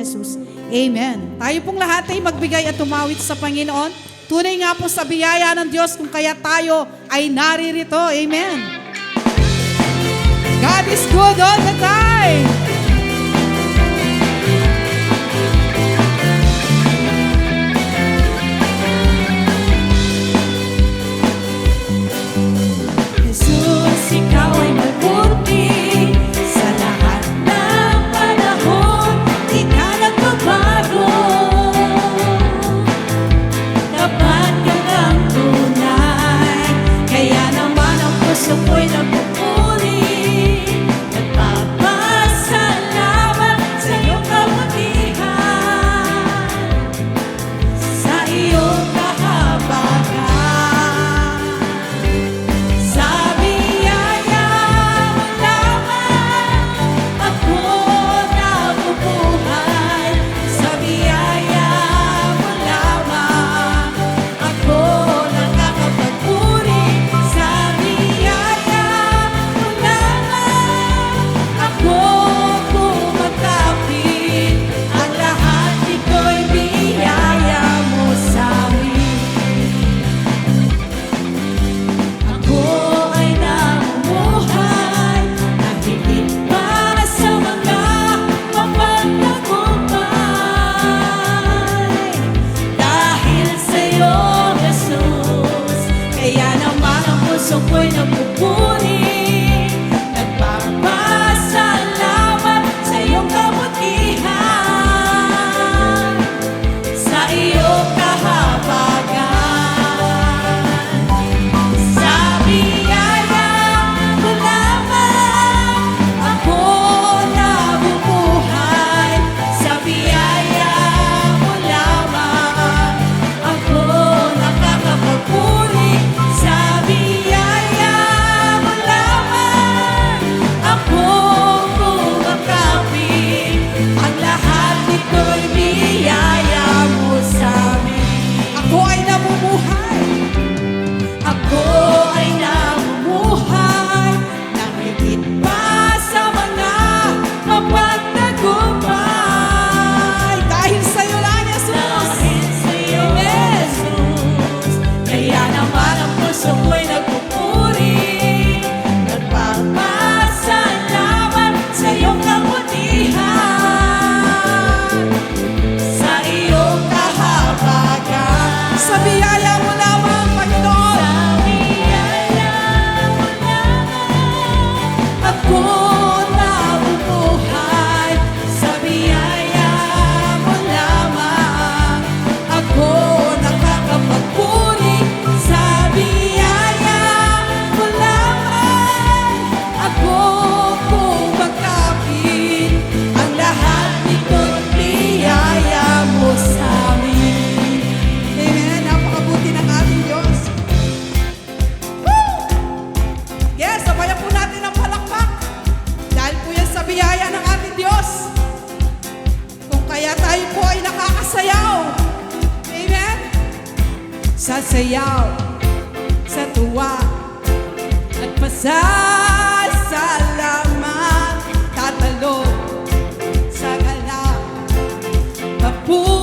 Jesus. Amen. Tayo pong lahat ay magbigay at tumawid sa Panginoon. Tunay nga po sa biyaya ng Diyos kung kaya tayo ay naririto. Amen. God is good all the time. Jesus, ikaw ay mabuti. Sa lahat ng panahon, di ka nagbabago. Tapat ka ng tunay, kaya naman ang puso ko'y nagpupuri. Nagpapasalamat sa iyong kabutihan, sa iyong kahabagan. Sa biyaya mo lamang ako nabubuhay. Sa biyaya mo lamang ako nakakapagpuri. Sa biyaya mo lamang ako kumakapit. Ang lahat ito'y biyaya mo sa amin. Ako ay namumuhay na higit pa sa mga mapagtagumpay. Dahil sa'yo, Jesus, kaya naman ang puso ko'y nagpupuri. Nagpapasalamat sa iyong kabutihan, sa iyong kahabagan. Sa biyaya mo lamang ako nabubuhay. Sa biyaya mo lamang ako nakakapagpuri. Sa biyaya mo lamang ako kumakapit. Ang lahat ito'y biyaya mo sa amin. Ako ay namumuhay. Ako ay namumuhay na higit pa sa mga mapagtagumpay. Dahil sa'yo lang, Jesus. Dahil sa'yo, Jesus, kaya naman ang puso ko'y nagpupuri. Nagpapasalamat sa iyong kabutihan, sa iyong kahabagan. Sa biyaya mo lamang, Panginoon. Sa biyaya mo lamang ako nabubuhay. Sa biyaya mo lamang ako nakakapagpuri. Sa biyaya mo lamang ako kumakapit. Ang lahat nito'y biyaya mo sa amin. Amen. Napakabuti ng ating Diyos. Woo! Yes, sabayan po natin ang palakpak. Dahil po yan sa biyaya ng ating Diyos. Kung kaya tayo po ay nakakasayaw. Amen. Sa sayaw, sa tuwa, at pasasalamat, tatalon sa galak, papuri.